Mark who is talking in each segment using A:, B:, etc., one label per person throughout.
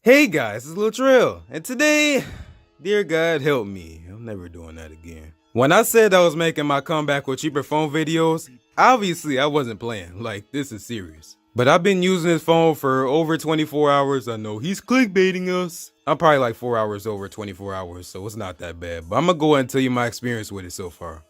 A: Hey guys, it's Latrell, and today, dear God help me, I'm never doing that again. When I said I was making my comeback with cheaper phone videos, obviously I wasn't playing, like this is serious. But I've been using this phone for over 24 hours, I know he's clickbaiting us. I'm probably like 4 hours over 24 hours, so it's not that bad. But I'm gonna go ahead and tell you my experience with it so far.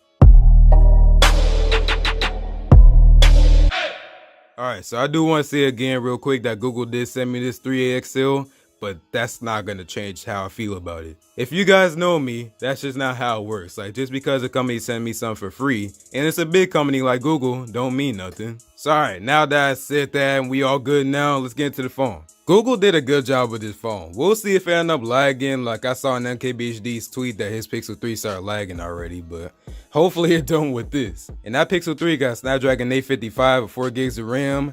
A: Alright, so I do want to say again real quick that Google did send me this 3AXL, but that's not gonna change how I feel about it. If you guys know me, that's just not how it works. Like, just because a company sent me something for free, and it's a big company like Google, don't mean nothing. So alright, now that I said that and we all good now, let's get into the phone. Google did a good job with this phone. We'll see if it end up lagging. Like I saw in MKBHD's tweet that his Pixel 3 started lagging already, but hopefully it don't with this. And that Pixel 3 got Snapdragon 855 with 4 gigs of RAM.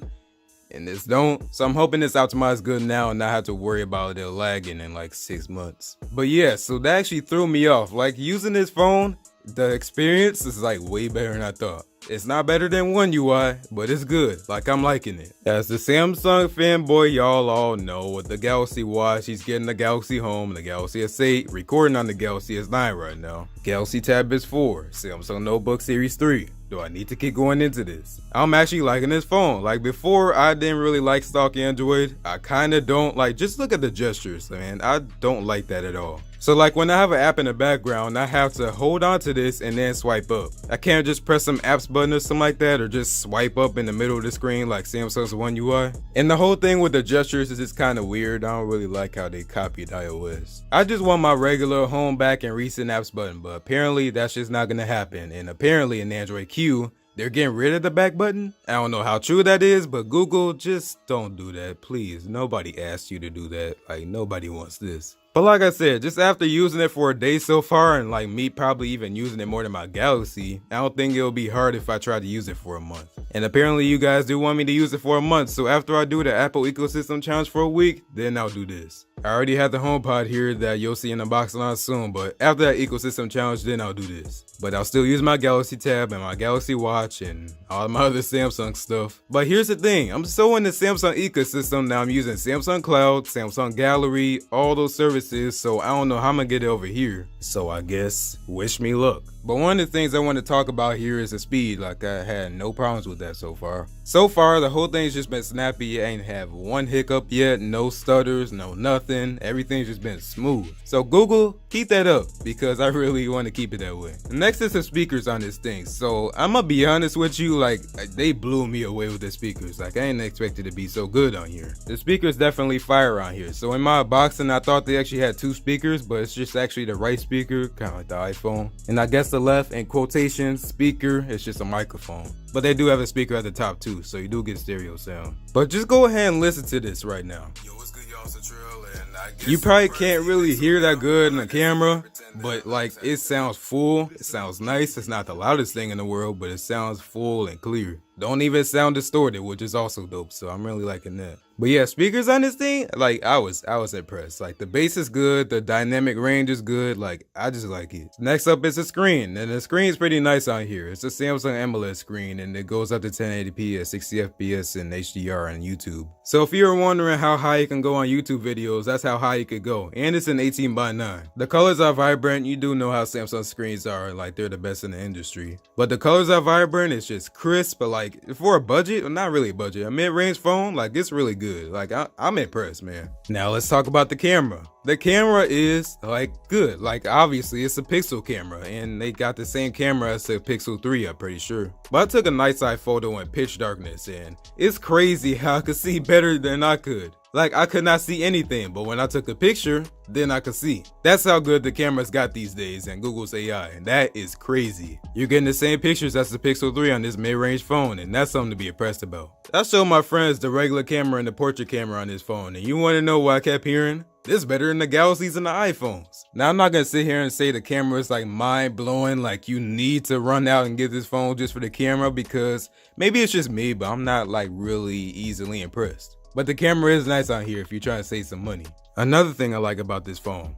A: And this don't. So I'm hoping this optimized good now and not have to worry about it lagging in like 6 months. But yeah, so that actually threw me off. Like, using this phone, the experience is like way better than I thought. It's not better than One UI, but it's good. Like, I'm liking it. As the Samsung fanboy, y'all all know, with the Galaxy Watch, he's getting the Galaxy Home, the Galaxy S8, recording on the Galaxy S9 right now. Galaxy Tab S4, Samsung Notebook Series 3. Do I need to keep going into this? I'm actually liking this phone. Like, before, I didn't really like stock Android. I kinda don't. Like, just look at the gestures, man. I don't like that at all. So like, when I have an app in the background, I have to hold on to this and then swipe up. I can't just press some apps button or something like that, or just swipe up in the middle of the screen like Samsung's One UI. And the whole thing with the gestures is just kind of weird. I don't really like how they copied iOS. I just want my regular home, back, and recent apps button, but apparently that's just not gonna happen. And apparently in Android Q, they're getting rid of the back button. I don't know how true that is, but Google, just don't do that, please. Nobody asked you to do that. Like, nobody wants this. But like I said, just after using it for a day so far, and like me probably even using it more than my Galaxy, I don't think it'll be hard if I try to use it for a month. And apparently you guys do want me to use it for a month, so after I do the Apple Ecosystem Challenge for a week, then I'll do this. I already have the HomePod here that you'll see in the box line soon, but after that Ecosystem Challenge, then I'll do this. But I'll still use my Galaxy Tab and my Galaxy Watch and all my other Samsung stuff. But here's the thing, I'm so in the Samsung ecosystem now. I'm using Samsung Cloud, Samsung Gallery, all those services, so I don't know how I'm gonna get it over here. So I guess, wish me luck. But one of the things I want to talk about here is the speed. Like, I had no problems with that so far. So far, the whole thing's just been snappy. I ain't have one hiccup yet, no stutters, no nothing. Everything's just been smooth. So Google, keep that up, because I really want to keep it that way. Next is the speakers on this thing. So I'm gonna be honest with you, like, they blew me away with the speakers. Like, I didn't expect it to be so good on here. The speakers definitely fire on here. So in my unboxing, I thought they actually had 2 speakers, but it's just actually the right speaker, kind of like the iPhone. And I guess the left, in quotations, speaker, it's just a microphone. But they do have a speaker at the top too, so you do get stereo sound. But just go ahead and listen to this right now. Yo, what's good, y'all? It's Latrell, and I guess you probably can't really hear that good in the camera, but like, it sounds full, it sounds nice. It's not the loudest thing in the world, but it sounds full and clear. Don't even sound distorted, which is also dope, so I'm really liking that. But yeah, speakers on this thing, like, I was impressed. Like, the bass is good, the dynamic range is good, like, I just like it. Next up is the screen, and the screen is pretty nice on here. It's a Samsung AMOLED screen, and it goes up to 1080p at 60 FPS and HDR on YouTube. So if you're wondering how high you can go on YouTube videos, that's how high you could go. And it's an 18:9. The colors are vibrant. You do know how Samsung screens are, like, they're the best in the industry. But the colors are vibrant, it's just crisp, but like, for a budget, well, not really a budget, a mid-range phone, like, it's really good. Like, I'm impressed, man. Now let's talk about the camera. The camera is like good. Like, obviously it's a Pixel camera, and they got the same camera as the Pixel 3, I'm pretty sure. But I took a night side photo in pitch darkness, and it's crazy how I could see better than I could. Like, I could not see anything, but when I took a picture, then I could see. That's how good the cameras got these days and Google's AI, and that is crazy. You're getting the same pictures as the Pixel 3 on this mid-range phone, and that's something to be impressed about. I showed my friends the regular camera and the portrait camera on this phone, and you want to know what I kept hearing? This better than the Galaxies and the iPhones. Now, I'm not gonna sit here and say the camera is like mind-blowing, like you need to run out and get this phone just for the camera, because maybe it's just me, but I'm not like really easily impressed. But the camera is nice on here if you're trying to save some money. Another thing I like about this phone,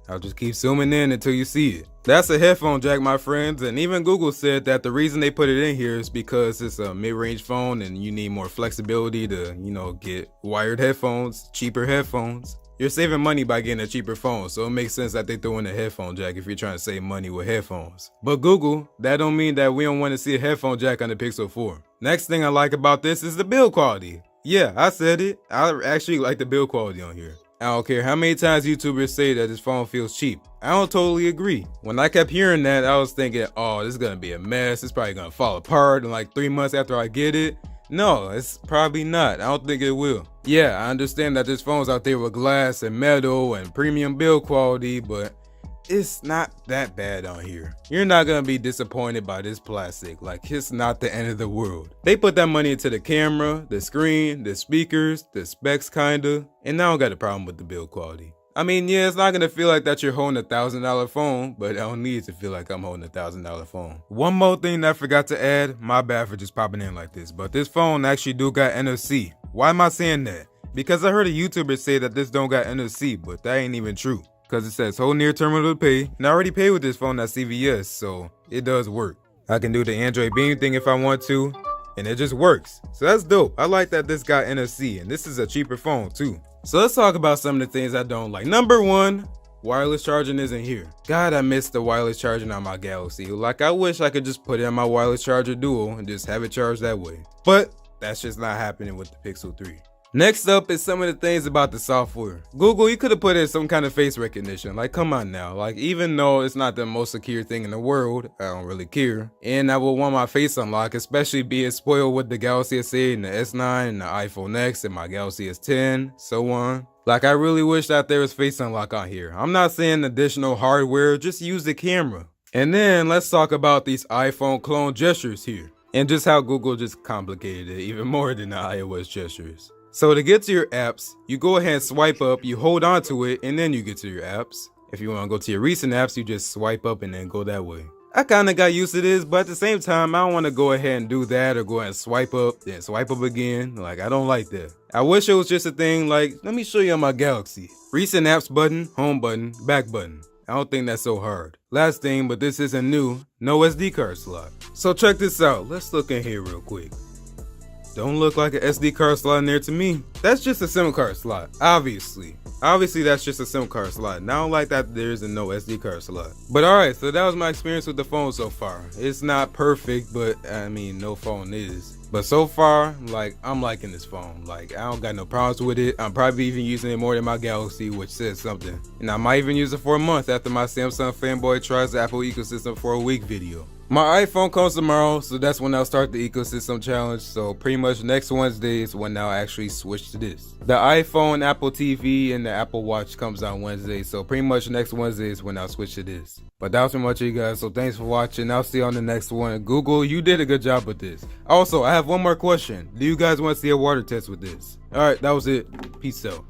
A: I'll just keep zooming in until you see it. That's a headphone jack, my friends, and even Google said that the reason they put it in here is because it's a mid-range phone and you need more flexibility to, get wired headphones, cheaper headphones. You're saving money by getting a cheaper phone, so it makes sense that they throw in a headphone jack if you're trying to save money with headphones. But Google, that don't mean that we don't want to see a headphone jack on the Pixel 4. Next thing I like about this is the build quality. Yeah, I said it. I actually like the build quality on here. I don't care how many times YouTubers say that this phone feels cheap. I don't totally agree. When I kept hearing that, I was thinking, oh, this is gonna be a mess. It's probably gonna fall apart in like 3 months after I get it. No, it's probably not. I don't think it will. Yeah, I understand that there's phones out there with glass and metal and premium build quality, but it's not that bad on here. You're not gonna be disappointed by this plastic. Like, it's not the end of the world. They put that money into the camera, the screen, the speakers, the specs kinda, and I don't got a problem with the build quality. I mean, yeah, it's not gonna feel like that you're holding $1,000 phone, but I don't need it to feel like I'm holding $1,000 phone. One more thing that I forgot to add, my bad for just popping in like this, but this phone actually do got NFC. Why am I saying that? Because I heard a YouTuber say that this don't got NFC, but that ain't even true. Because it says hold near terminal to pay, and I already paid with this phone at CVS, so it does work. I can do the Android Beam thing if I want to, and it just works. So that's dope. I like that this got NFC, and this is a cheaper phone too. So let's talk about some of the things I don't like. Number one, wireless charging isn't here. God, I miss the wireless charging on my Galaxy. Like, I wish I could just put in my wireless charger dual and just have it charged that way. But that's just not happening with the Pixel 3. Next up is some of the things about the software. Google, you could have put in some kind of face recognition. Like, come on now. Like, even though it's not the most secure thing in the world, I don't really care. And I would want my face unlocked, especially being spoiled with the Galaxy S8 and the S9 and the iPhone X and my Galaxy S10, so on. Like, I really wish that there was face unlock on here. I'm not saying additional hardware, just use the camera. And then let's talk about these iPhone clone gestures here. And just how Google just complicated it even more than the iOS gestures. So to get to your apps, you go ahead and swipe up, you hold on to it, and then you get to your apps. If you want to go to your recent apps, you just swipe up and then go that way. I kind of got used to this, but at the same time, I don't want to go ahead and do that or go ahead and swipe up, then swipe up again. Like, I don't like that. I wish it was just a thing like, let me show you on my Galaxy. Recent apps button, home button, back button. I don't think that's so hard. Last thing, but this isn't new, no SD card slot. So check this out, let's look in here real quick. Don't look like an SD card slot in there to me. That's just a SIM card slot, obviously. Obviously that's just a SIM card slot. And I don't like that there isn't no SD card slot. But alright, so that was my experience with the phone so far. It's not perfect, but I mean, no phone is. But so far, like, I'm liking this phone. Like, I don't got no problems with it. I'm probably even using it more than my Galaxy, which says something. And I might even use it for a month after my Samsung fanboy tries the Apple ecosystem for a week video. My iPhone comes tomorrow, so that's when I'll start the ecosystem challenge. So pretty much next Wednesday is when I'll actually switch to this. The iPhone, Apple TV, and the Apple Watch comes out Wednesday. So pretty much next Wednesday is when I'll switch to this. But that was pretty much it, guys. So thanks for watching. I'll see you on the next one. Google, you did a good job with this. Also, I have one more question. Do you guys want to see a water test with this? Alright, that was it. Peace out.